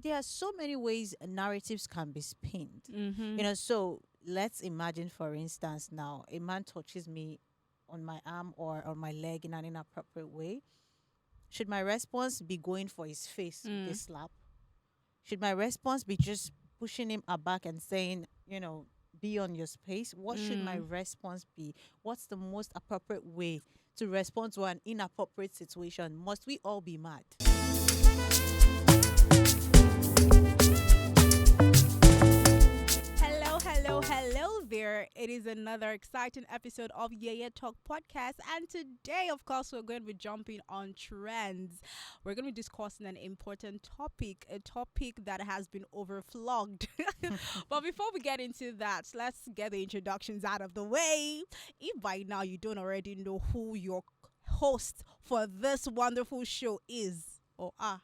there are so many ways narratives can be spinned. Mm-hmm. So let's imagine, for instance, now a man touches me on my arm or on my leg in an inappropriate way. Should my response be going for his face with a Mm. slap? Should my response be just pushing him aback and saying, be on your space? What should my Mm. response be? What's the most appropriate way to respond to an inappropriate situation? Must we all be mad? Hello, hello, hello there. It is another exciting episode of YeyeTalk Podcast. And today, of course, we're going to be jumping on trends. We're going to be discussing an important topic, a topic that has been overflogged. But before we get into that, let's get the introductions out of the way. If by now you don't already know who your host for this wonderful show is or are,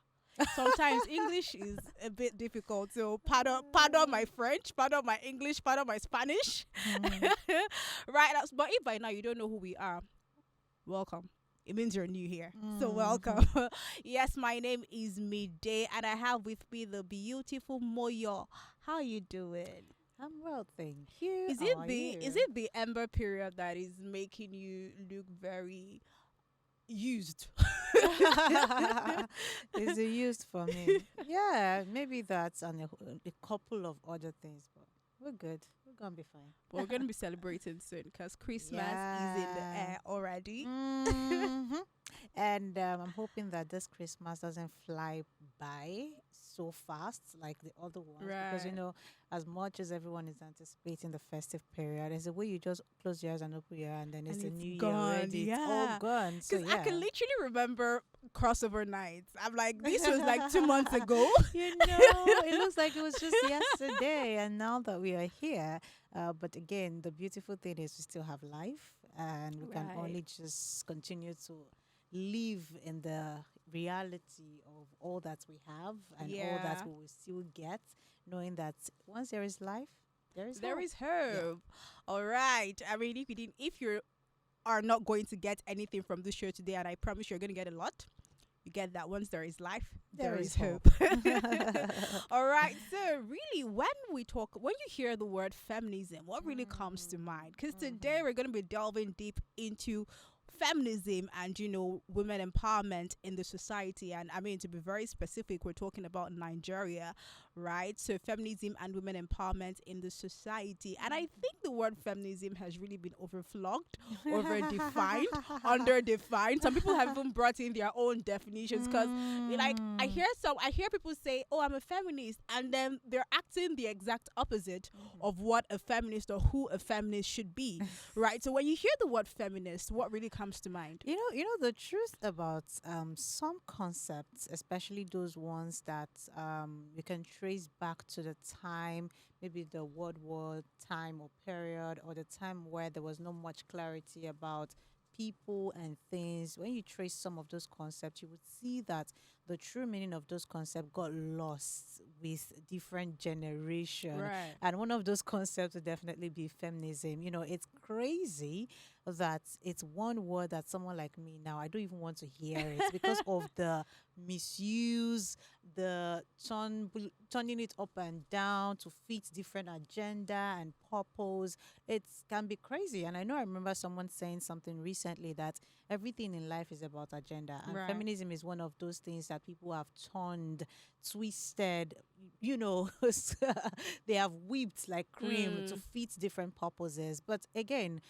sometimes English is a bit difficult, so pardon my French, pardon my English, pardon my Spanish. Mm. Right, but if by now you don't know who we are, welcome. It means you're new here, so welcome. Yes, my name is Midday, and I have with me the beautiful Moyo. How you doing? I'm well, thank you. Is How it are the you? is it the Ember period that is making you look very used? Is it used for me? Yeah, maybe that's and a couple of other things, but we're good. We're gonna be fine. But we're going to be celebrating soon because Christmas is in the Yeah. air already. Mhm. And I'm hoping that this Christmas doesn't fly by so fast like the other ones, because Right. as much as everyone is anticipating the festive period, there's a way you just close your eyes and open your eye, and then it's And the it's new year gone, already. It's all yeah. gone. So Because I yeah, can literally remember crossover nights. I'm like, this was like 2 months ago. it looks like it was just yesterday, and now that we are here. But again, the beautiful thing is we still have life, and we can Right. only just continue to live in the reality of all that we have and all Yeah. that we will still get, knowing that once there is life, there is There hope. is hope. All right. I mean, if you are not going to get anything from this show today, and I promise you're going to get a lot, you get that once there is life, there is hope. All right. So really, when you hear the word feminism, what really comes to mind? Because today we're going to be delving deep into feminism and women empowerment in the society. And I mean, to be very specific, we're talking about Nigeria, right? So feminism and women empowerment in the society. And I think the word feminism has really been overflogged, over defined, under defined. Some people have even brought in their own definitions, because I hear people say, oh, I'm a feminist, and then they're acting the exact opposite of what a feminist or who a feminist should be. Right? So when you hear the word feminist, what really comes to mind? The truth about some concepts, especially those ones that you can trace back to the time, maybe the World War time or period, or the time where there was not much clarity about people and things. When you trace some of those concepts, you would see that the true meaning of those concepts got lost with different generation. Right. And one of those concepts would definitely be feminism. It's crazy that it's one word that someone like me now, I don't even want to hear it because of the misuse, the turning it up and down to fit different agenda and purpose. It can be crazy. And I remember someone saying something recently that everything in life is about agenda, and Right. feminism is one of those things that people have turned, twisted, they have whipped like cream to fit different purposes. But again,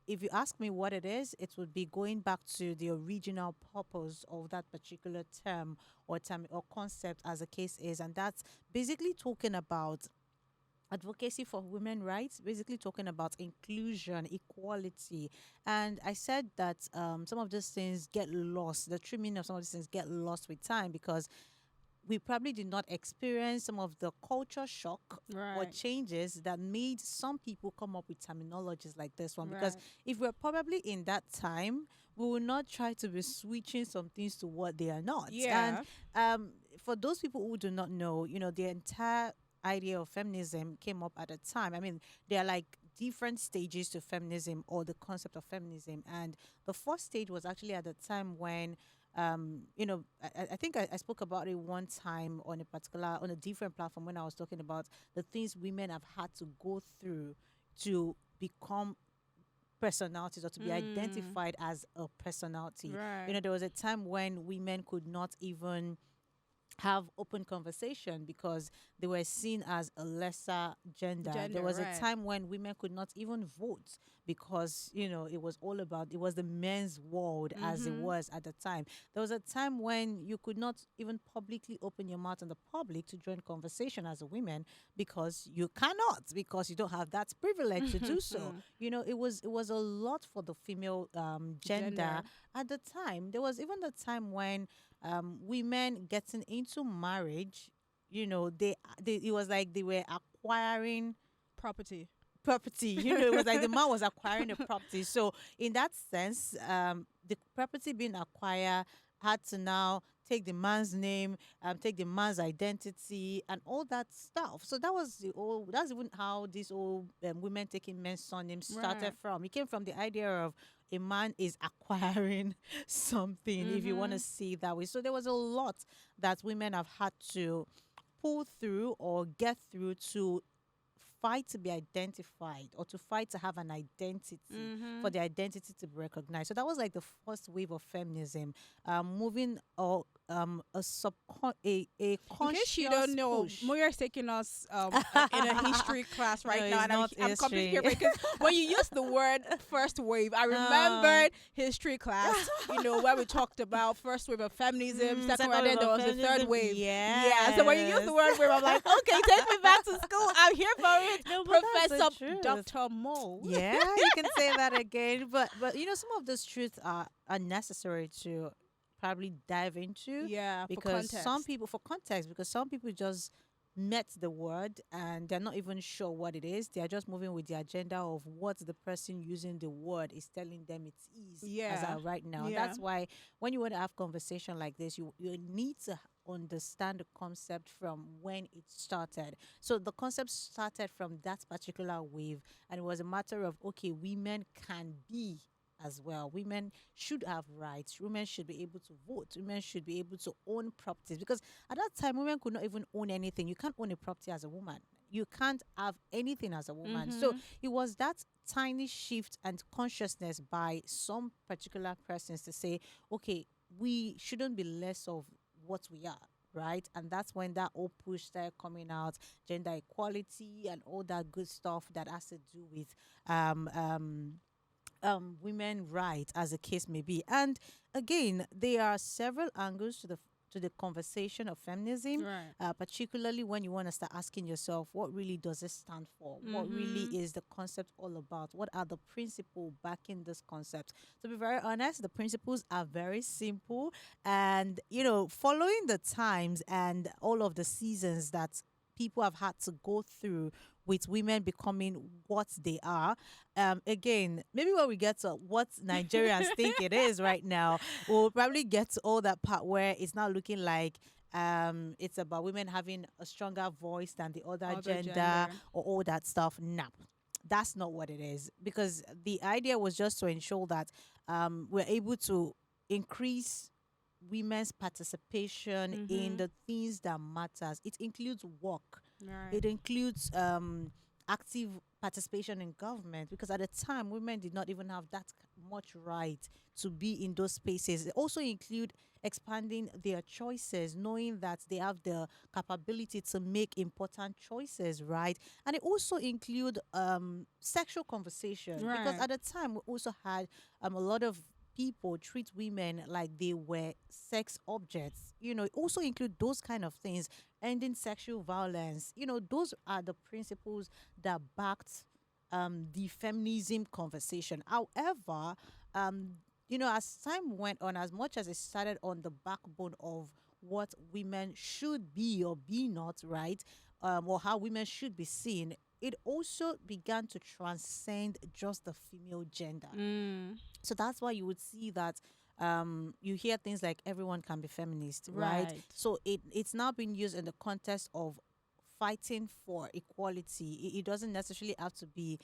if you ask me what it is, it would be going back to the original purpose of that particular term or concept, as the case is, and that's basically talking about advocacy for women rights, basically talking about inclusion, equality. And I said that some of these things get lost, the true meaning of some of these things get lost with time, because we probably did not experience some of the culture shock or Right. changes that made some people come up with terminologies like this one. Because Right. if we're probably in that time, we will not try to be switching some things to what they are not. Yeah. And for those people who do not know, the entire idea of feminism came up at a time. I mean, there are like different stages to feminism or the concept of feminism. And the first stage was actually at the time when I think I spoke about it one time on a different platform when I was talking about the things women have had to go through to become personalities or to be Mm. identified as a personality. Right. There was a time when women could not even have open conversation because they were seen as a lesser gender. There Gender, was a right. time when women could not even vote because, it was the men's world as it Mm-hmm. was at the time. There was a time when you could not even publicly open your mouth in the public to join conversation as a woman because you cannot, because you don't have that privilege to do so. It was a lot for the female gender Gender. at the time. There was even the time when women getting into marriage, they it was like they were acquiring Property. property. It was like the man was acquiring a property. So in that sense, the property being acquired had to now take the man's name, take the man's identity, and all that stuff. So that's even how this whole women taking men's surnames started Right. from. It came from the idea of a man is acquiring something, if you want to Mm-hmm. see it that way. So there was a lot that women have had to pull through or get through to fight to be identified or to fight to have an identity, for Mm-hmm. the identity to be recognized. So that was like the first wave of feminism, moving or a In case you don't conscious know, push. Moya is taking us in a history class No, right now, it's and not I'm completely history. here because when you use the word first wave, I Oh. remembered history class. Where we talked about first wave of feminism, second wave, Second and wave then there of was the third feminism. wave. Yeah. So when you use the Yes. word wave, I'm like, okay, take me back to school. I'm here for it. No, but that's the Professor truth. Dr. Mo. Yeah, you can say that again. But some of those truths are necessary to probably dive into, Yeah, for because some context. people, for context, because some people just met the word and they're not even sure what it is. They are just moving with the agenda of what the person using the word is telling them it is as Yeah. of right now. And Yeah. that's why when you want to have conversation like this, you need to understand the concept from when it started. So the concept started from that particular wave, and it was a matter of, okay, women can be as well. Women should have rights. Women should be able to vote. Women should be able to own properties, because at that time women could not even own anything. You can't own a property as a woman. You can't have anything as a woman. So Mm-hmm. it was that tiny shift and consciousness by some particular persons to say, okay, we shouldn't be less of what we are. Right. And that's when that whole push started coming out, gender equality and all that good stuff that has to do with um um women rights, as the case may be. And again, there are several angles to the conversation of feminism, Right. particularly when you want to start asking yourself, what really does it stand for? What really Mm-hmm. is the concept all about? What are the principles backing this concept? To be very honest, the principles are very simple, and following the times and all of the seasons that people have had to go through with women becoming what they are. Again, maybe when we get to what Nigerians think it is right now, we'll probably get to all that part where it's not looking like it's about women having a stronger voice than the other Other gender gender. or all that stuff. No, that's not what it is. Because the idea was just to ensure that we're able to increase women's participation in Mm-hmm. the things that matters. It includes work. Right. It includes active participation in government, because at the time women did not even have that much right to be in those spaces. It also include expanding their choices, knowing that they have the capability to make important choices, right? And it also include sexual conversation, because Right. at the time we also had a lot of people treat women like they were sex objects. It also include those kind of things, ending sexual violence. Those are the principles that backed the feminism conversation. However, as time went on, as much as it started on the backbone of what women should be or be not, right, or how women should be seen, it also began to transcend just the female gender. Mm. So that's why you would see that you hear things like everyone can be feminist, right? Right. So it's now being used in the context of fighting for equality. It doesn't necessarily have to be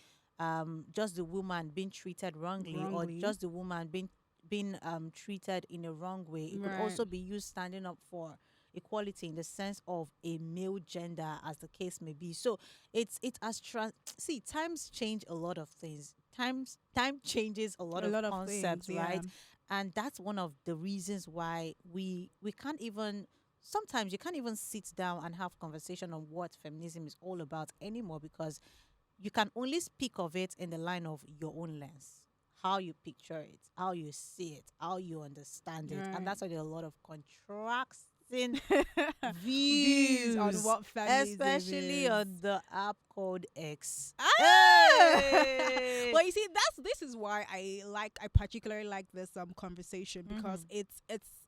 just the woman being treated wrongly, or Wrongly. just the woman being being treated in a wrong way. It could Right. also be you standing up for equality in the sense of a male gender, as the case may be. So it has see, times change a lot of things. Time changes a lot A of lot of things. concepts, Yeah. right? And that's one of the reasons why we can't even, sometimes you can't even sit down and have conversation on what feminism is all about anymore, because you can only speak of it in the line of your own lens, how you picture it, how you see it, how you understand it. And Right. that's why there are a lot of contrasting Views on views, what feminism especially is. on the app called X. Ah! Hey! Well, you see, this is why I particularly like this conversation, because Mhm.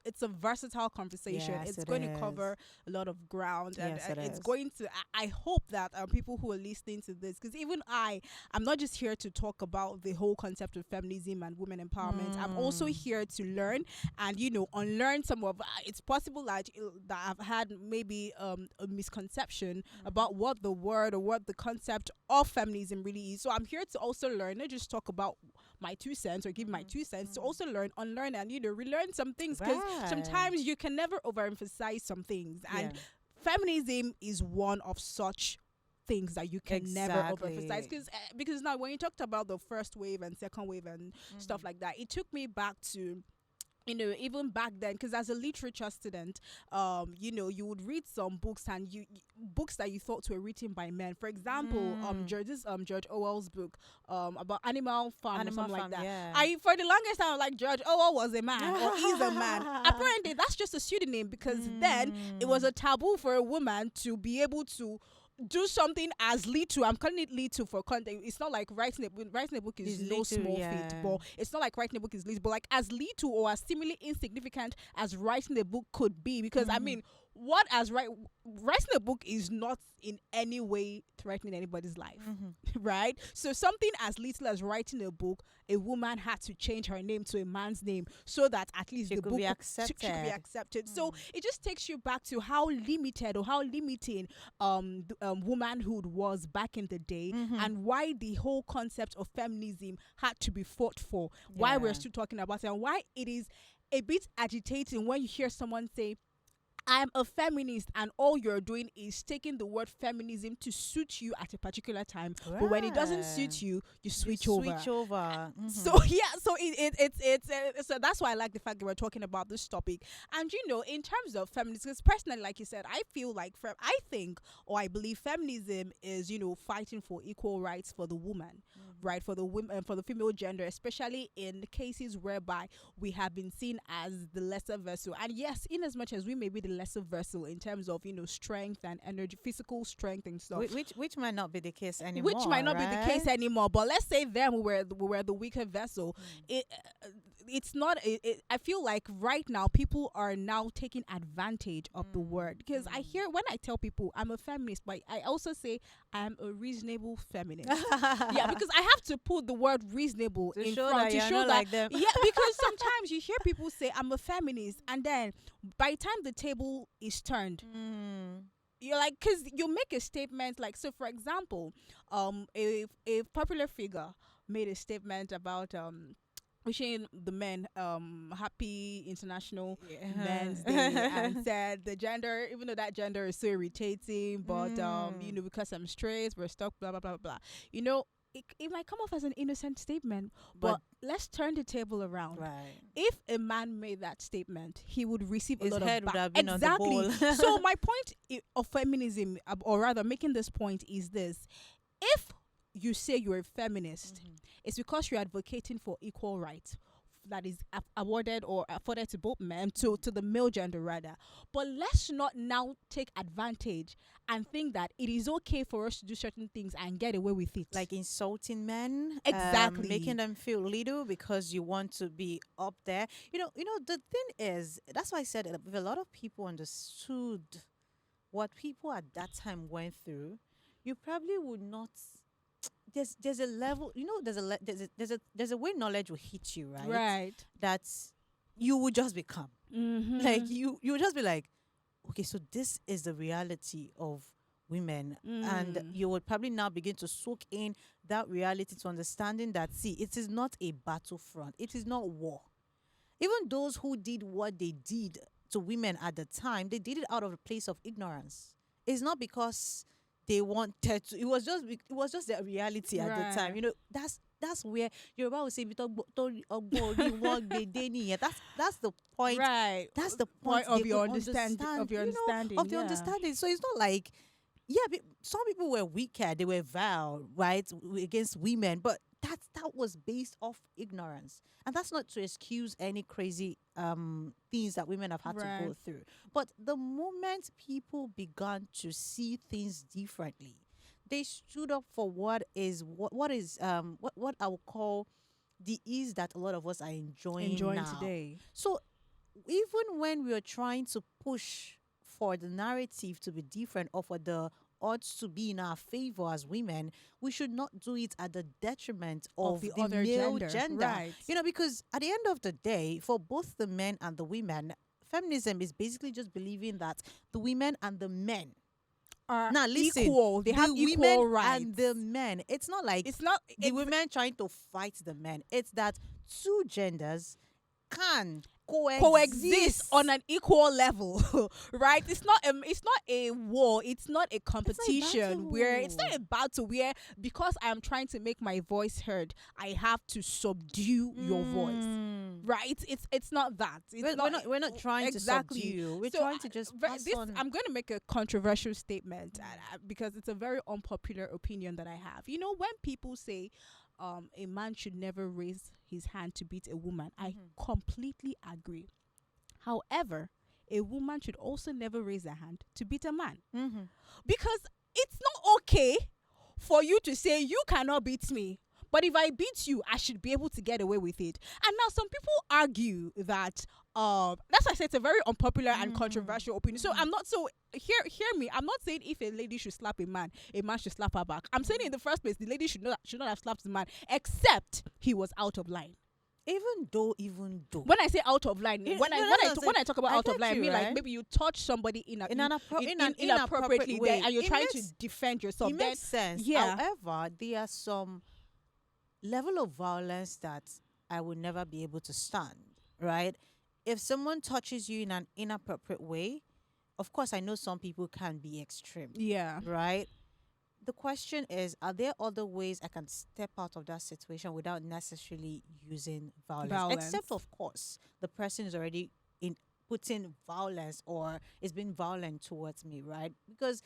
it's a versatile conversation. Yes, It's it going to is. cover a lot of ground, and Yes, it it's is. going to. I hope that people who are listening to this, because even I'm not just here to talk about the whole concept of feminism and women empowerment. I'm also Mm. here to learn and unlearn some of. It's possible that I've had maybe a misconception about what the word or what the concept of feminism really is. So I'm here to also learn, not just talk about my 2 cents or give my 2 cents, to also learn, unlearn, and relearn some things, because Right. sometimes you can never overemphasize some things, and Yeah. feminism is one of such things that you can never overemphasize, Exactly. because now when you talked about the first wave and second wave and stuff Mhm. like that, it took me back to even back then, because as a literature student, you would read some books, and books that you thought were written by men. For example, Mm. George Orwell's book, about Animal Farm or Animal something like Farm, that. yeah. I For the longest time, I was like, George Orwell was a man or is a man. Apparently, that's just a pseudonym, because then it was Mm. a taboo for a woman to be able to do something as little. I'm calling it little for content. It's not like writing a book is It's no little, small feat, yeah. but it's not like writing a book is little, but like as little or as seemingly insignificant as writing a book could be. Because I Mhm. mean, writing a book is not in any way threatening anybody's life, Mhm. right? So something as little as writing a book, a woman had to change her name to a man's name so that at least She the could book be she could be accepted. accepted. So it just takes you back to how limited or how limiting womanhood was back in the day, Mhm. and why the whole concept of feminism had to be fought for, why we're Yeah. still talking about it, and why it is a bit agitating when you hear someone say, I'm a feminist, and all you're doing is taking the word feminism to suit you at a particular time. But when it doesn't Right. suit you, you You switch over. switch over. So Mhm. yeah, so so that's why I like the fact that we're talking about this topic. And in terms of feminism, because personally, like you said, I feel like I think, or I believe, feminism is fighting for equal rights for the woman, right, for the women, for the female gender, especially in the cases whereby we have been seen as the lesser vessel. And yes, in as much as we may be the lesser vessel in terms of strength and energy, physical strength and stuff, Which might not be the case which might anymore, not be the case right? anymore. But let's say then we were the weaker vessel. It it's not. I feel like right now people are now taking advantage of the word, because I hear when I tell people I'm a feminist, but I also say I'm a reasonable feminist. Yeah, because I have to put the word reasonable To in show front that to you're show not that. like them. Yeah, because sometimes you hear people say I'm a feminist, and then by the time the table is turned, Mm. you're like, because you make a statement like, so for example, a popular figure made a statement about wishing the men happy International Men's Day, and Yeah. said the gender, even though that gender is so irritating, but Mm. because I'm straight, we're stuck, blah blah blah blah. You know, it might come off as an innocent statement, But but let's turn the table around. right. If a man made that statement, he would receive a His lot of head would back. have been on the Exactly. ball. So my point of feminism, or rather making this point, is this: if you say you're a feminist, it's because you're advocating for equal rights that is awarded or afforded to both men, to the male gender rather. But let's not now take advantage and think that it is okay for us to do certain things and get away with it. Like insulting men, making Exactly. them feel little because you want to be up there. The thing is, that's why I said if a lot of people understood what people at that time went through, you probably would not. There's a level, there's a way knowledge will hit you, right? Right. That you would just become like Mm-hmm. you would just be like, okay, so this is the reality of women. And Mm. you would probably now begin to soak in that reality to understanding that, see, it is not a battlefront, it is not war. Even those who did what they did to women at the time, they did it out of a place of ignorance. It's not because they wanted to. It was just their reality at the time. Right. That's where Yoruba will say, "That's the point. Right. That's the point of they your could understanding of your understanding. of the understanding." So it's not like, yeah, some people were weaker, they were vile, right, against women, but that was based off ignorance, and that's not to excuse any crazy things that women have had to go Right. through. But the moment people began to see things differently, they stood up for what I would call the ease that a lot of us are enjoying now. today. So even when we are trying to push for the narrative to be different or for the odds to be in our favor as women, we should not do it at the detriment of the the other male gender. gender. Right. Because at the end of the day, for both the men and the women, feminism is basically just believing that the women and the men Are now listen, equal. They the have women equal rights. and the men. It's not like It's not the women trying to fight the men. It's that two genders can coexist on an equal level, right? It's not a war. It's not a competition where it's not a battle where, because I'm trying to make my voice heard, I have to subdue your voice, right? It's not that. We're not trying exactly. to subdue. We're So, trying to just pass on. I'm going to make a controversial statement because it's a very unpopular opinion that I have. When people say a man should never raise his hand to beat a woman, I completely agree. However, a woman should also never raise her hand to beat a man, because it's not okay for you to say you cannot beat me, but if I beat you, I should be able to get away with it. And now some people argue that that's why I say it's a very unpopular and controversial opinion. So I'm not hear me. I'm not saying if a lady should slap a man should slap her back. I'm saying in the first place the lady should not have slapped the man except he was out of line. Even though When I say out of line, when I talk about out of line, I mean, right? like, maybe you touch somebody in an inappropriate way. and you're It trying makes- to defend yourself. It Then makes sense. yeah. However, there are some level of violence that I would never be able to stand, right? If someone touches you in an inappropriate way, of course, I know some people can be extreme, Yeah. right? The question is, are there other ways I can step out of that situation without necessarily using violence? Except, of course, the person is already putting violence or is being violent towards me, right? Because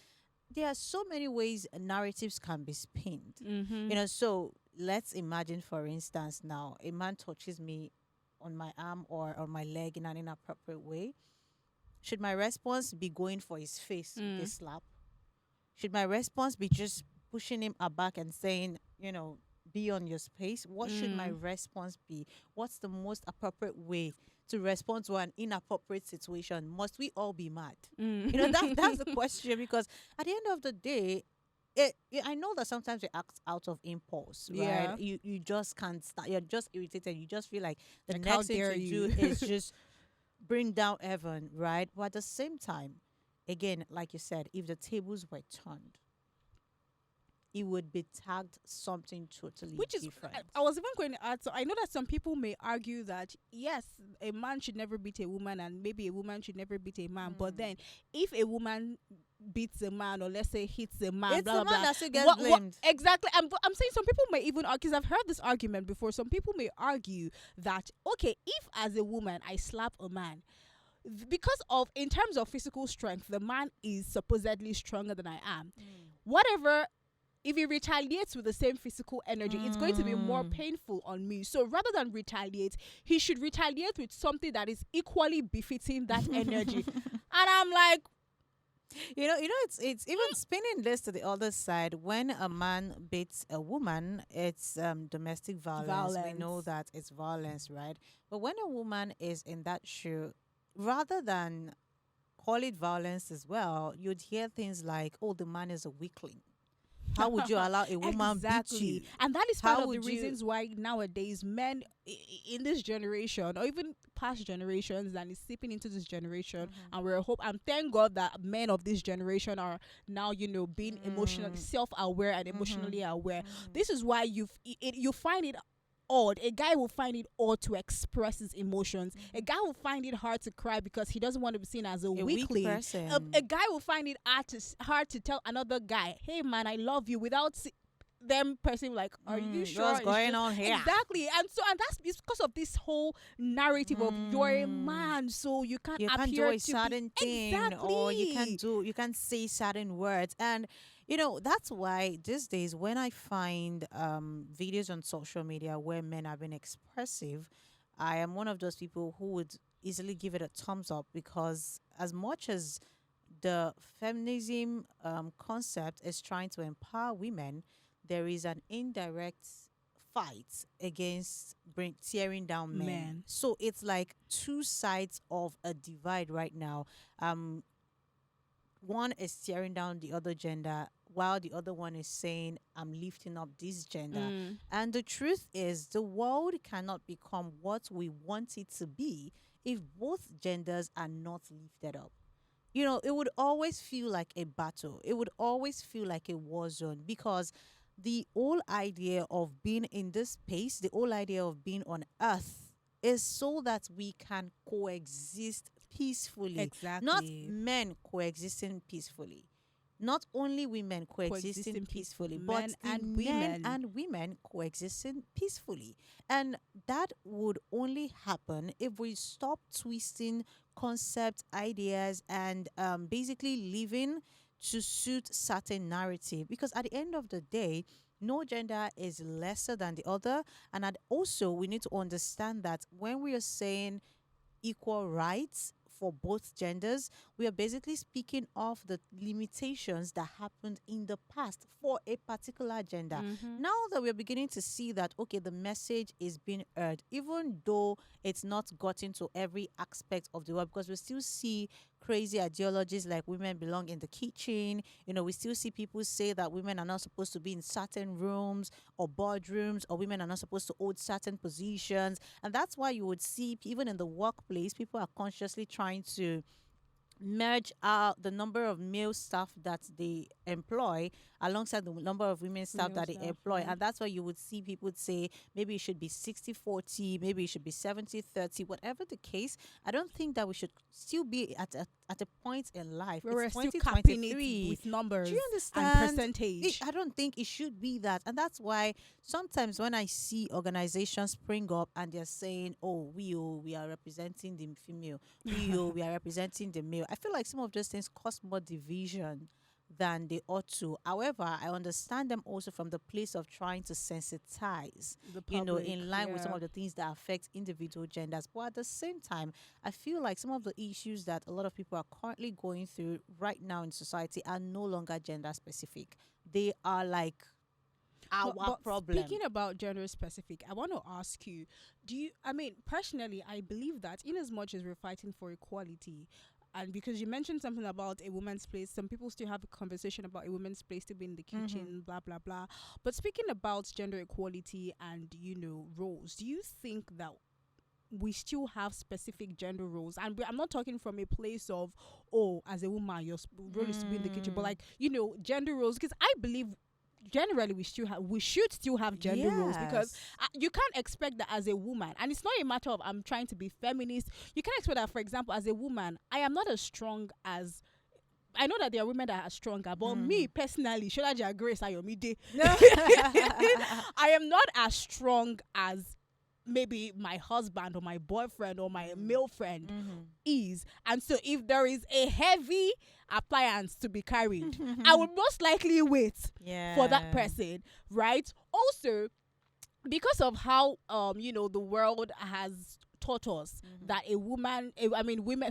there are so many ways narratives can be spinned. So let's imagine, for instance, now a man touches me on my arm or on my leg in an inappropriate way. Should my response be going for his face with a slap? Should my response be just pushing him aback and saying, be on your space? What should my response be? What's the most appropriate way to respond to an inappropriate situation? Must we all be mad? That's the question, because at the end of the day, I know that sometimes you act out of impulse, right? Yeah. You just can't start. You're just irritated. You just feel like the Like, how next thing dare to you? do is just bring down heaven, right? But at the same time, again, like you said, if the tables were turned, it would be tagged something totally Which is, different. I was even going to add, so I know that some people may argue that, yes, a man should never beat a woman and maybe a woman should never beat a man. But then if a woman beats a man, or let's say hits a man, It's blah, the blah, man blah, that still gets blamed. exactly. I'm saying some people may even argue, because I've heard this argument before, some people may argue that, okay, if as a woman I slap a man, because of, in terms of physical strength, the man is supposedly stronger than I am. Whatever, if he retaliates with the same physical energy, it's going to be more painful on me. So rather than retaliate, he should retaliate with something that is equally befitting that energy. And I'm like, it's even spinning this to the other side. When a man beats a woman, it's domestic violence. We know that it's violence, right? But when a woman is in that shoe, rather than call it violence as well, you'd hear things like, "Oh, the man is a weakling. How would you allow a woman beat you?" And that is part How of the would you- reasons why nowadays men in this generation, or even past generations, and it's seeping into this generation, and and thank God that men of this generation are now, being emotionally self-aware and emotionally aware. This is why you find it odd. A guy will find it odd to express his emotions. A guy will find it hard to cry because he doesn't want to be seen as a weak weakling. person. A guy will find it hard to tell another guy, hey man, I love you, without them person like, are you sure what's going on here? Exactly. And that's it's because of this whole narrative of you're a man, so you can't do a to certain thing, exactly. or you can't say certain words. And that's why these days when I find videos on social media where men have been expressive, I am one of those people who would easily give it a thumbs up, because as much as the feminism concept is trying to empower women, there is an indirect fight against tearing down men. So it's like two sides of a divide right now. One is tearing down the other gender, while the other one is saying, I'm lifting up this gender. And the truth is, the world cannot become what we want it to be if both genders are not lifted up. It would always feel like a battle. It would always feel like a war zone, because the whole idea of being in this space, the whole idea of being on earth, is so that we can coexist peacefully. Exactly. Not men coexisting peacefully. Not only women coexisting peacefully, but men and women coexisting peacefully. And that would only happen if we stop twisting concept ideas and basically living to suit certain narrative, because at the end of the day, no gender is lesser than the other. And also we need to understand that when we are saying equal rights for both genders, we are basically speaking of the limitations that happened in the past for a particular gender. Now that we're beginning to see that, okay, the message is being heard, even though it's not gotten to every aspect of the world, because we still see crazy ideologies like women belong in the kitchen. We still see people say that women are not supposed to be in certain rooms or boardrooms, or women are not supposed to hold certain positions. And that's why you would see, even in the workplace, people are consciously trying to merge out the number of male staff that they employ alongside the number of women staff that they employ. And that's why you would see people say maybe it should be 60-40, maybe it should be 70-30, whatever the case. I don't think that we should still be at a point in life where we're it's still capping it with numbers. Do you understand? And percentage. I don't think it should be that. And that's why sometimes when I see organizations spring up and they're saying, oh, we are representing the female, we are representing the male, I feel like some of those things cause more division than they ought to. However, I understand them also from the place of trying to sensitize, the public, in line with some of the things that affect individual genders. But at the same time, I feel like some of the issues that a lot of people are currently going through right now in society are no longer gender specific. They are like our problem. Speaking about gender specific, I want to ask you, personally, I believe that in as much as we're fighting for equality, and because you mentioned something about a woman's place, some people still have a conversation about a woman's place to be in the kitchen, blah, blah, blah. But speaking about gender equality and, roles, do you think that we still have specific gender roles? And I'm not talking from a place of, as a woman, your role is to be in the kitchen, but gender roles, because I believe generally we should still have gender roles, because you can't expect that as a woman, and it's not a matter of I'm trying to be feminist. You can't expect that, for example, as a woman, I am not as strong as, I know that there are women that are stronger, but me personally, Sholaja Grace Ayomide, I am not as strong as maybe my husband or my boyfriend or my male friend is. And so if there is a heavy appliance to be carried, I would most likely wait for that person, right? Also, because of how the world has taught us that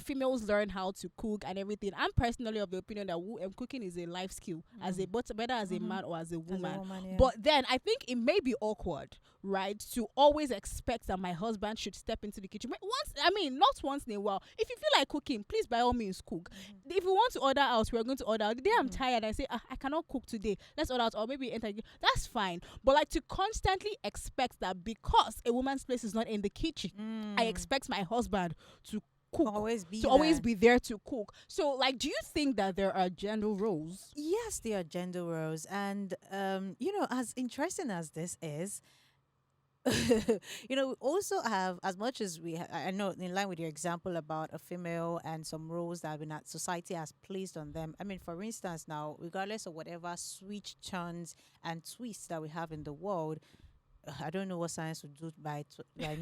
females learn how to cook and everything. I'm personally of the opinion that cooking is a life skill, whether as a man or as a woman. But then I think it may be awkward, right, to always expect that my husband should step into the kitchen. Not once in a while. If you feel like cooking, please by all means cook. If we want to order out, we're going to order out. The day I'm tired, I say, I cannot cook today, let's order out, or maybe enter. That's fine. But to constantly expect that because a woman's place is not in the kitchen, I expect my husband to cook, always be there to cook. So do you think that there are gender roles? Yes, there are gender roles. And as interesting as this is, We also have, as much as I know, in line with your example about a female and some roles that have been that society has placed on them. I mean, for instance, now, regardless of whatever switch turns and twists that we have in the world, I don't know what science will do by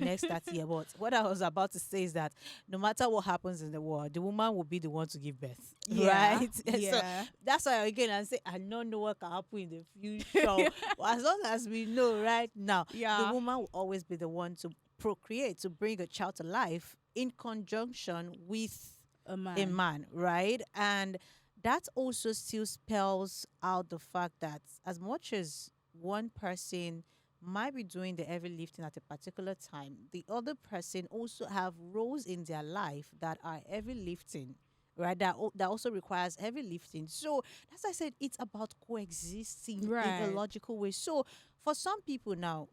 next that year. But what I was about to say is that no matter what happens in the world, the woman will be the one to give birth, Yeah. right? So Yeah. that's why again I say I don't know what can happen in the future. But as long as we know right now, the Yeah. woman will always be the one to procreate, to bring a child to life in conjunction with A a man. man, right? And that also still spells out the fact that as much as one person might be doing the heavy lifting at a particular time, the other person also have roles in their life that are heavy lifting, right? That also requires heavy lifting. So as I said, it's about coexisting in a Right. logical way. So for some people now,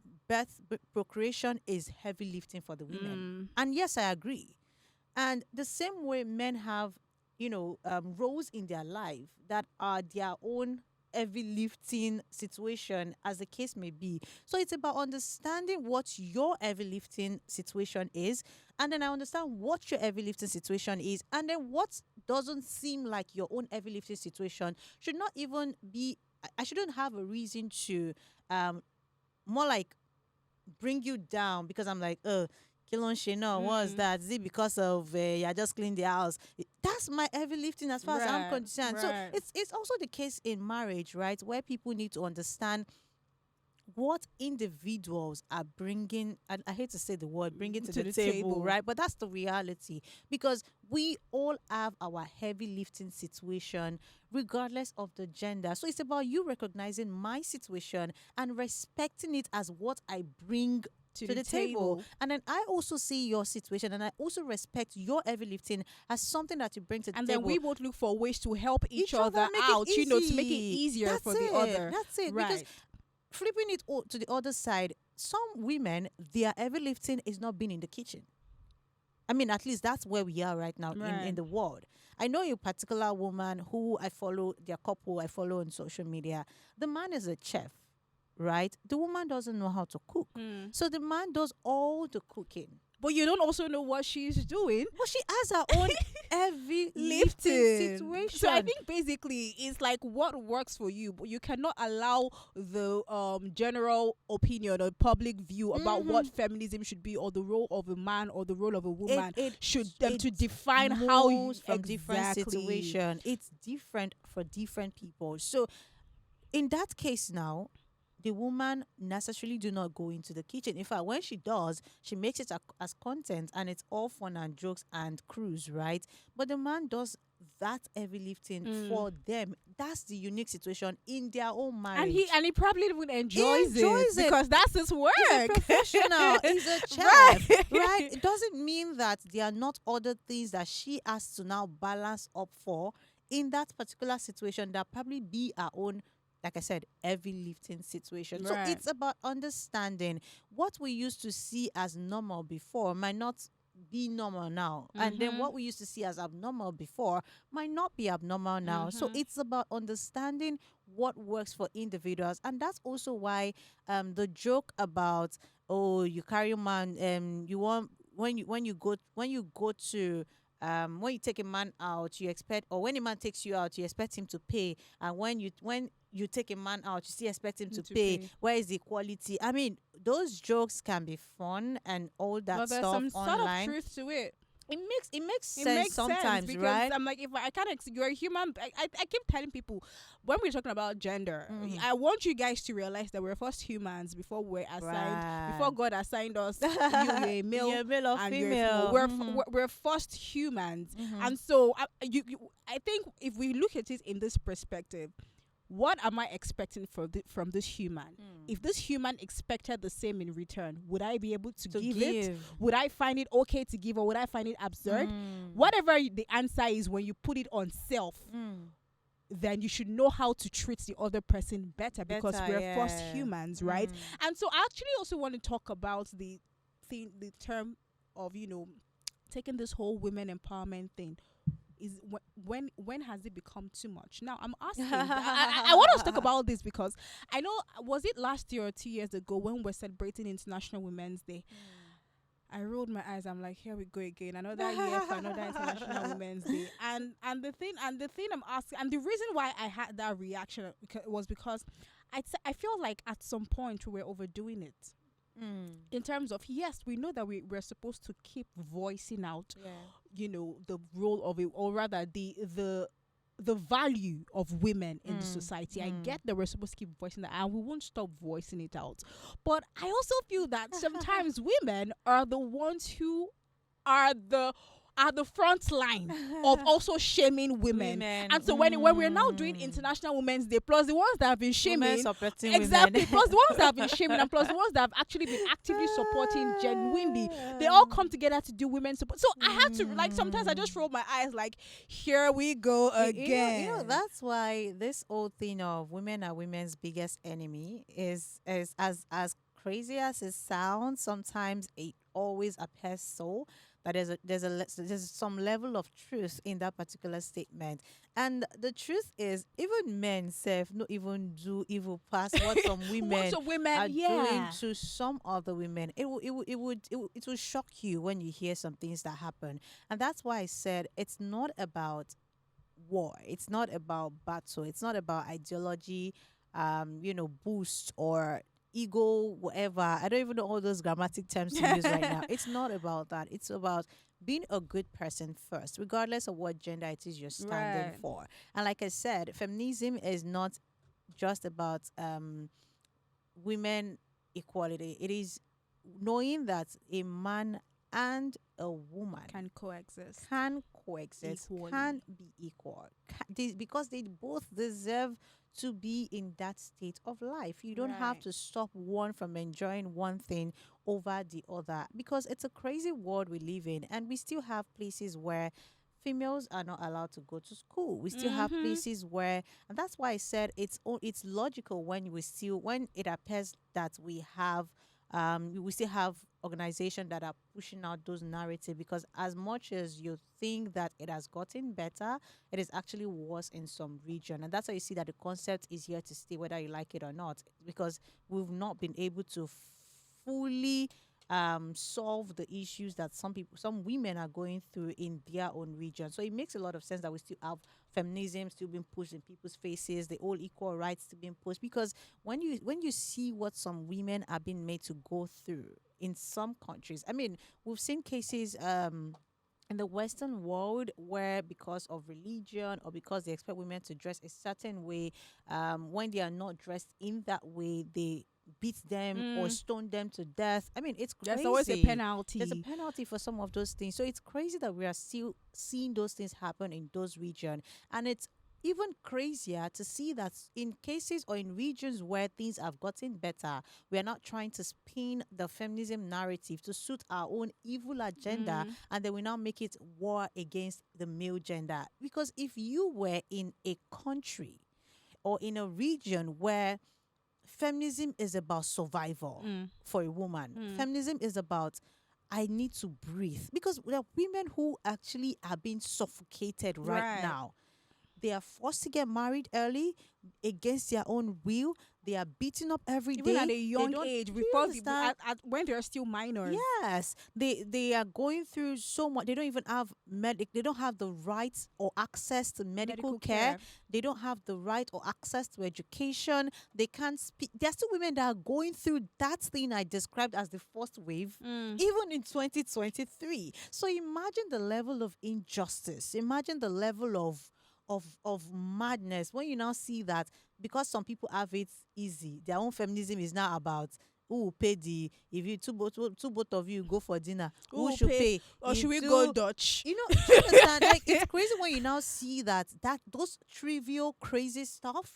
procreation is heavy lifting for the women, Mm. and yes, I agree. And the same way men have, roles in their life that are their own heavy lifting situation, as the case may be. So it's about understanding what your heavy lifting situation is. And then I understand what your heavy lifting situation is. And then what doesn't seem like your own heavy lifting situation should not even be, I shouldn't have a reason to, more like bring you down because I'm like, Kilon Shena, what's Mm. that? Is it because of I just cleaned the house? That's my heavy lifting as far as I'm Right. concerned. So Right. it's also the case in marriage, right? Where people need to understand what individuals are bringing, and I hate to say the word bringing to To the the table, table. right? But that's the reality because we all have our heavy lifting situation regardless of the gender. So it's about you recognizing my situation and respecting it as what I bring To to the the table. table. And then I also see your situation and I also respect your heavy lifting as something that you bring to the And table. then we both look for ways to help each other make out, it to make it easy. easier That's for the it. other. That's it. Because Right. flipping it to the other side, some women, their heavy lifting is not being in the kitchen. I mean, at least that's where we are right now Right. in the world. I know a particular woman who I follow, their couple I follow on social media. The man is a chef, right? The woman doesn't know how to cook. Mm. So the man does all the cooking. But you don't also know what she's doing. But she has her own heavy lifting Lifting. situation. So I think basically it's like what works for you, but you cannot allow the general opinion or public view about what feminism should be, or the role of a man or the role of a woman should to define how you moves from different situation. It's different for different people. So in that case now, the woman necessarily do not go into the kitchen. In fact, when she does, she makes it as content and it's all fun and jokes and cruise, right? But the man does that heavy lifting for them. That's the unique situation in their own marriage. And he probably even enjoys it because that's his work. He's a professional. He's a chef, right? It doesn't mean that there are not other things that she has to now balance up for in that particular situation that probably be her own, like I said, heavy lifting situation. Right. So it's about understanding what we used to see as normal before might not be normal now. And then what we used to see as abnormal before might not be abnormal now. So it's about understanding what works for individuals. And that's also why the joke about, oh, you carry a man, you want when you go to when you take a man out, you expect, or when a man takes you out, you expect him to pay, and when you take a man out, you still expect him to pay. Where is the equality? I mean, those jokes can be fun and all that But there's stuff some online. sort of truth to it. It makes It sense makes sometimes, sense because right? I'm like, if I can't, you're a human. I keep telling people when we're talking about gender, I want you guys to realize that we're first humans before we're assigned, before God assigned us. You're a male, You're a male or and female. you're a female. We're first humans, and so I think if we look at it in this perspective, what am I expecting from this human? If this human expected the same in return, would I be able to give it? Would I find it okay to give, or would I find it absurd? Whatever the answer is, when you put it on self, then you should know how to treat the other person better because we're first humans, right? And so I actually also want to talk about the term of, taking this whole women empowerment thing. Is when has it become too much? Now I'm asking. I want us to talk about this because I know, was it last year or 2 years ago when we're celebrating International Women's Day? I rolled my eyes. I'm like, here we go again. Another year for another International Women's Day. And the thing I'm asking, and the reason why I had that reaction was because I feel like at some point we were overdoing it. In terms of, yes, we know that we're supposed to keep voicing out, the role of it, or rather the value of women in the society. I get that we're supposed to keep voicing that, and we won't stop voicing it out. But I also feel that sometimes women are the ones who are the front line of also shaming women. And so when we're now doing International Women's Day, plus the ones that have been shaming, exactly, plus the ones that have been shaming, and plus the ones that have actually been actively supporting genuinely, they all come together to do women's support. So I have to, like, sometimes I just roll my eyes like, here we go again. You know, that's why this whole thing of women are women's biggest enemy is as crazy as it sounds. Sometimes it always appears so. But there's some level of truth in that particular statement. And the truth is, even men self not even do evil past what some women are doing to some other women. It will shock you when you hear some things that happen. And that's why I said it's not about war. It's not about battle. It's not about ideology, boost or ego, whatever. I don't even know all those grammatic terms to use right now. It's not about that. It's about being a good person first, regardless of what gender it is you're standing for. And like I said, feminism is not just about women equality. It is knowing that a man and a woman can coexist, equally. Can be equal, because they both deserve to be in that state of life. You don't have to stop one from enjoying one thing over the other, because it's a crazy world we live in, and we still have places where females are not allowed to go to school. We still have places where, and that's why I said it's logical when it appears that we still have organizations that are pushing out those narratives, because as much as you think that it has gotten better, it is actually worse in some region. And that's why you see that the concept is here to stay, whether you like it or not, because we've not been able to fully solve the issues that some women are going through in their own region. So it makes a lot of sense that we still have feminism still being pushed in people's faces, the all equal rights still being pushed, because when you see what some women are being made to go through in some countries, I mean, we've seen cases in the Western world where, because of religion or because they expect women to dress a certain way, when they are not dressed in that way, they beat them or stone them to death. I mean, it's crazy. There's always a penalty. There's a penalty for some of those things. So it's crazy that we are still seeing those things happen in those regions. And it's even crazier to see that in cases or in regions where things have gotten better, we are not trying to spin the feminism narrative to suit our own evil agenda, and then we now make it war against the male gender. Because if you were in a country or in a region where feminism is about survival for a woman, feminism is about, I need to breathe, because there are women who actually are being suffocated right now. They are forced to get married early against their own will. They are beaten up every day. Even at a young age, when they're still minors. Yes, they are going through so much. They don't even have They don't have the right or access to medical care. They don't have the right or access to education. They can't speak. There are still women that are going through that thing I described as the first wave, even in 2023. So imagine the level of injustice. Imagine the level of madness when you now see that, because some people have it easy, their own feminism is now about who will pay if you two both of you go for dinner, who should pay, or should we go Dutch? You understand? Like, it's crazy when you now see that those trivial crazy stuff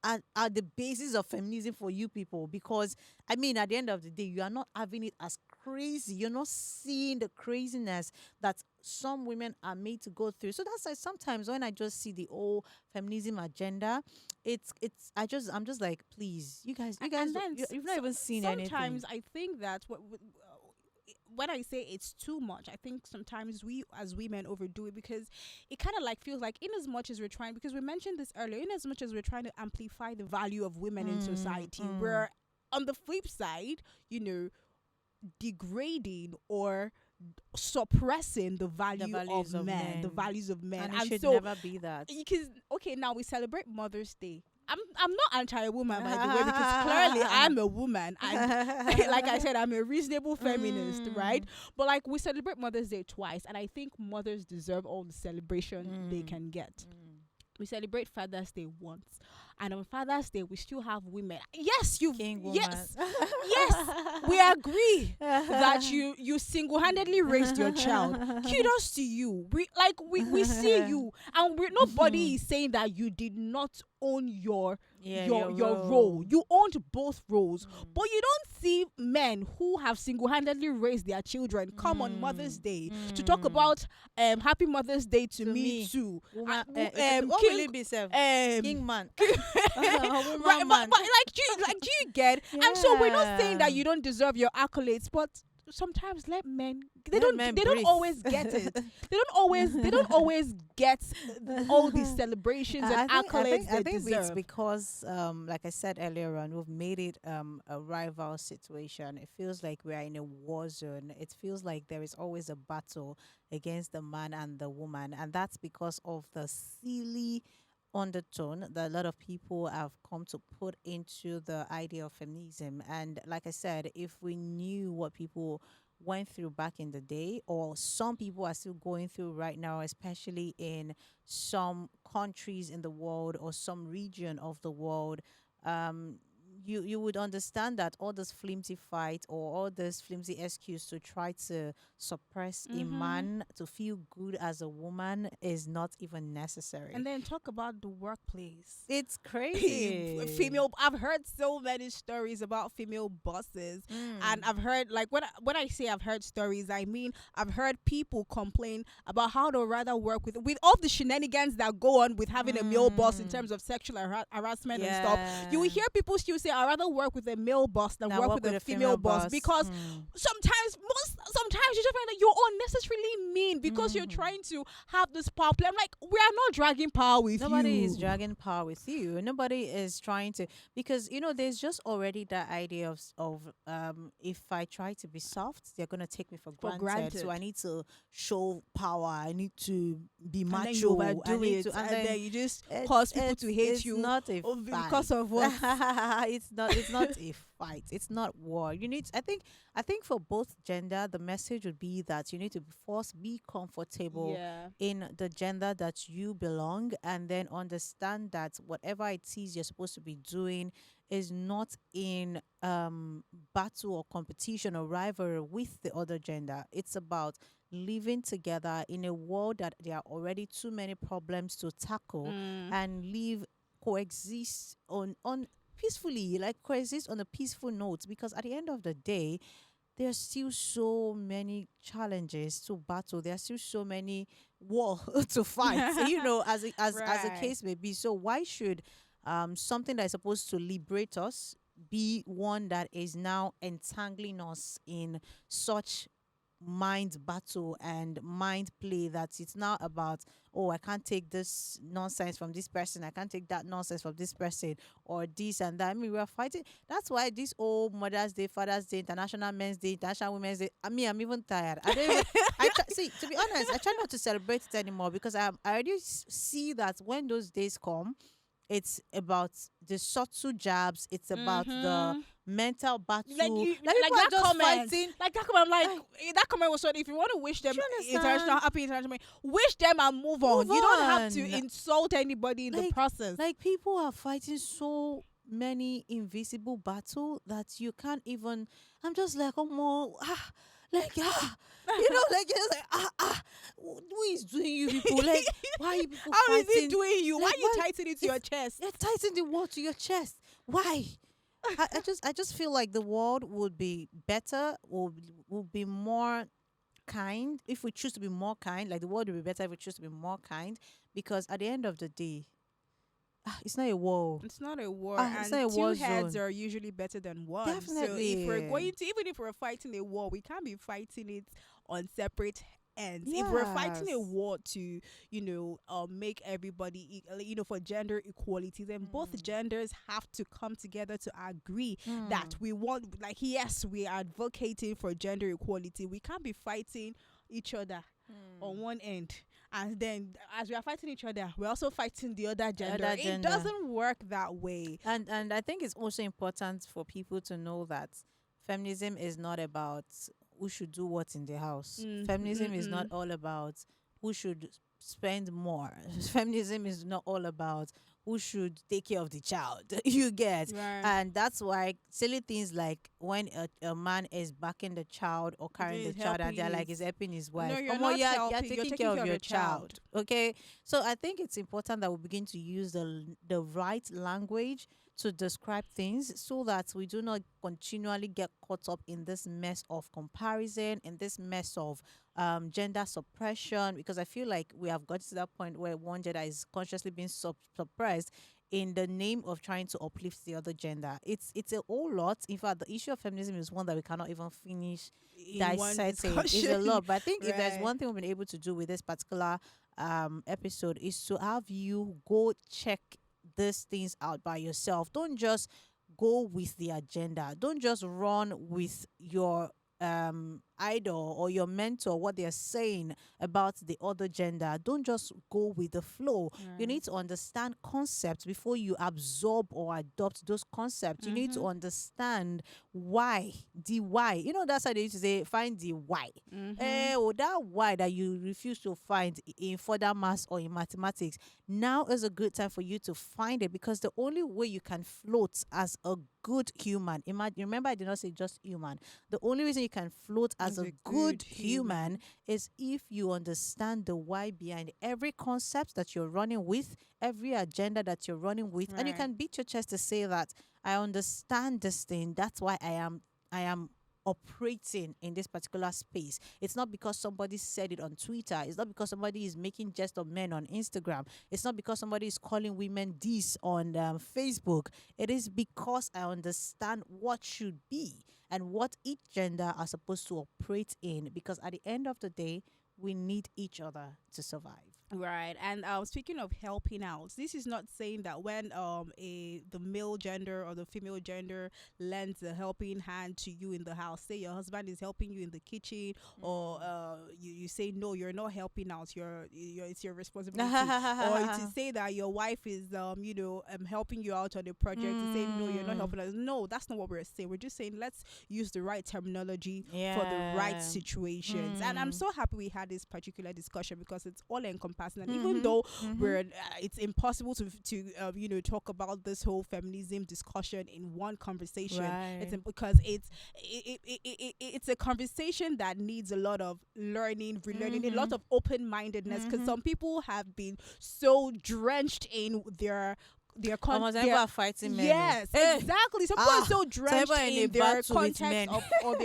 are the basis of feminism for you people. Because I mean, at the end of the day, you are not having it as crazy. You're not seeing the craziness that some women are made to go through. So that's why sometimes when I just see the whole feminism agenda, I'm just like, please, you guys, you've not even seen anything. Sometimes I think that when I say it's too much, I think sometimes we as women overdo it, because it kind of like feels like, in as much as we're trying, because we mentioned this earlier, in as much as we're trying to amplify the value of women in society, we're on the flip side, degrading or suppressing the value values of of men, the men. values of men. And it should so never be that. because, okay, now we celebrate Mother's Day. I'm not anti-woman, by the way, because clearly I'm a woman, and like I said, I'm a reasonable feminist, right? But like, we celebrate Mother's Day twice, and I think mothers deserve all the celebration they can get. We celebrate Father's Day once, and on Father's Day we still have women. Yes, King woman. Yes, we agree that you single-handedly raised your child. Kudos to you. We see you, and nobody is saying that you did not own your role. You owned both roles, but you don't see men who have single-handedly raised their children come on Mother's Day to talk about Happy Mother's Day to me too. Woman, what will it be, self? King man. Right, but like, do you get? Yeah. And so we're not saying that you don't deserve your accolades, but sometimes let men they don't always get it. They don't always get all these celebrations and accolades I think they deserve. it's because like I said earlier on, we've made it a rival situation. It feels like we are in a war zone. It feels like there is always a battle against the man and the woman, and that's because of the silly undertone that a lot of people have come to put into the idea of feminism. And like I said, if we knew what people went through back in the day, or some people are still going through right now, especially in some countries in the world or some region of the world, you would understand that all this flimsy fight or all this flimsy excuse to try to suppress a man to feel good as a woman is not even necessary. And then talk about the workplace. It's crazy. I've heard so many stories about female bosses, and I've heard, like, when I say I've heard stories, I mean I've heard people complain about how they'd rather work with all the shenanigans that go on with having a male boss in terms of sexual harassment and stuff. You will hear people still say, I'd rather work with a male boss than work with a female boss, because sometimes you just find that you're unnecessarily mean because you're trying to have this power play. I'm like, we are not dragging power with you. Nobody is dragging power with you. Nobody is trying to, because there's just already that idea of if I try to be soft, they're gonna take me for granted. So I need to show power. I need to be macho. And then you just cause people to hate you. Not a because of what? It's not a fight. It's not war. I think for both gender, the message would be that you need to first be comfortable in the gender that you belong, and then understand that whatever it is you're supposed to be doing is not in battle or competition or rivalry with the other gender. It's about living together in a world that there are already too many problems to tackle, and coexist on peacefully, like coexist on a peaceful note, because at the end of the day, there's still so many challenges to battle. There's still so many war to fight, as a case may be. So why should something that is supposed to liberate us be one that is now entangling us in such mind battle and mind play that it's now about, oh, I can't take this nonsense from this person, I can't take that nonsense from this person, or this and that. I mean, we are fighting. That's why this old Mother's Day, Father's Day, International Men's Day, International Women's Day, I'm even tired. I don't even, see, to be honest, I try not to celebrate it anymore, because I already see that when those days come, it's about the subtle jabs. It's about the mental battle. Like that comment. Like that comment. That comment was so. If you want to wish them happy international, wish them and move on. You don't have to insult anybody in the process. Like, people are fighting so many invisible battles that you can't even. I'm just like, oh more. Who is doing you people? Like, why are you people How fighting? is it doing you? Why are you tightening it to your chest? You're tightening the wall to your chest. Why? I just feel like the world would be better, would be more kind if we choose to be more kind. Like, the world would be better if we choose to be more kind, because at the end of the day, It's not a war. It's not a war, It's not a and war two heads zone. are usually better than one. So if we're Definitely. going to, even if we're fighting a war, we can't be fighting it on separate ends. If we're fighting a Yes. war to, make everybody, for gender equality, then both genders have to come together to agree that we want, like, yes, we are advocating for gender equality. We can't be fighting each other on one end, and then as we are fighting each other, we're also fighting the other gender. Other It gender. doesn't work that way. And I think it's also important for people to know that feminism is not about who should do what in the house. Feminism is not all about who should spend more. Feminism is not all about who should take care of the child. You get. Right. And that's why silly things like when a man is backing the child or carrying the He's child and they're helping like, he's helping his wife. No, you're Omo, not you're helping. taking care of your child. Okay. So I think it's important that we begin to use the right language to describe things so that we do not continually get caught up in this mess of comparison, in this mess of gender suppression, because I feel like we have got to that point where one gender is consciously being suppressed in the name of trying to uplift the other gender. It's a whole lot. In fact, the issue of feminism is one that we cannot even finish In one dissecting. It's a discussion. lot. But I think if there's Right. one thing we've been able to do with this particular episode is to have you go check these things out by yourself. Don't just go with the agenda. Don't just run with your idol or your mentor, what they're saying about the other gender. Don't just go with the flow. You need to understand concepts before you absorb or adopt those concepts. You need to understand why, the why. You know, that's how they used to say, find the why. That why that you refuse to find in further maths or in mathematics, now is a good time for you to find it, because the only way you can float as a good human, remember I did not say just human, the only reason you can float as a good human is if you understand the why behind every concept that you're running with, every agenda that you're running with, and you Right. can beat your chest to say that I understand this thing. That's why I am operating in this particular space. It's not because somebody said it on Twitter. It's not because somebody is making jest of men on Instagram. It's not because somebody is calling women this on Facebook. It is because I understand what should be and what each gender are supposed to operate in, because at the end of the day, we need each other to survive. Right. And speaking of helping out, this is not saying that when the male gender or the female gender lends a helping hand to you in the house, say your husband is helping you in the kitchen, or you say no, you're not helping out, it's your responsibility, or to say that your wife is helping you out on a project, to say no, you're not helping us. No, that's not what we're saying. We're just saying let's use the right terminology for the right situations. And I'm so happy we had this particular discussion, because it's all encompassing. And even though it's impossible to talk about this whole feminism discussion in one conversation, Right. because it's a conversation that needs a lot of learning, relearning, a lot of open-mindedness, because some people have been so drenched in their Almost everyone are fighting men. Yes, exactly. Some people are so drenched everyone in a in their battle with men. context or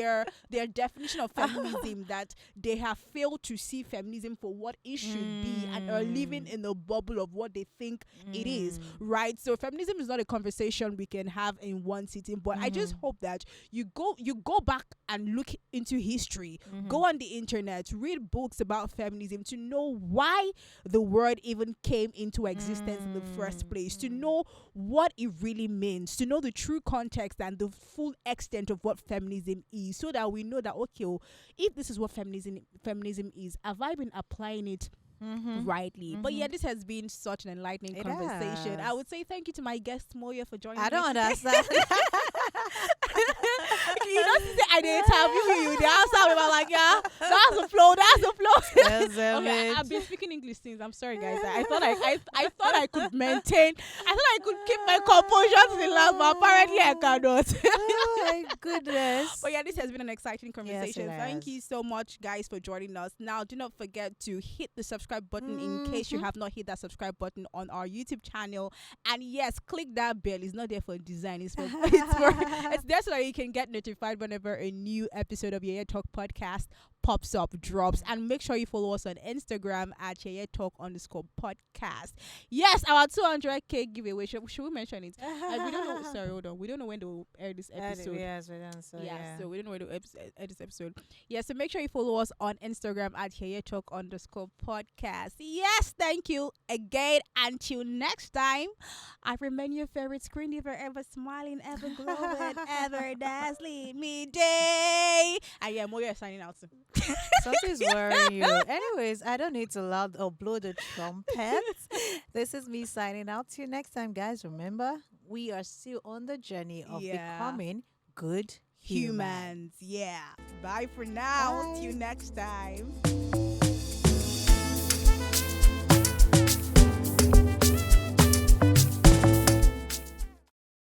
their definition of feminism that they have failed to see feminism for what it should be, and are living in the bubble of what they think it is, right? So feminism is not a conversation we can have in one sitting, but I just hope that you go back and look into history, go on the internet, read books about feminism to know why the word even came into existence in the first place, to know what it really means, to know the true context and the full extent of what feminism is, so that we know that, okay, if this is what feminism is, have I been applying it rightly? But yeah, this has been such an enlightening conversation. I would say thank you to my guest Moya for joining me. I don't today. understand. You don't say I didn't interview you. The answer we were like, yeah, that's the flow. Okay, I've been speaking English since. I'm sorry, guys. I thought I could maintain. I thought I could keep my composure to the last, but apparently I cannot. Oh my goodness. But yeah, this has been an exciting conversation. Yes, it Thank has. you so much, guys, for joining us. Now, do not forget to hit the subscribe button in case you have not hit that subscribe button on our YouTube channel. And yes, click that bell. It's not there for design. It's there so that you can get notified whenever a new episode of YeyeTalk Podcast pops up, drops. And make sure you follow us on Instagram at YeyeTalk_podcast. Yes, our 200K giveaway. Should we mention it? We don't know. Sorry, hold on. We don't know when they'll air this episode. Yes, we don't. So, yeah. So we don't know when to air this episode. Yeah, so make sure you follow us on Instagram at YeyeTalk_podcast. Yes, thank you again. Until next time, I remain your favorite screen diva, ever smiling, ever glowing, ever dazzling me day. And yeah, Moya is signing out soon. Something's worrying you. Anyways, I don't need to loud or blow the trumpet. This is me signing out. Till next time, guys. Remember, we are still on the journey of becoming good humans. Yeah. Bye for now. Bye. Till next time.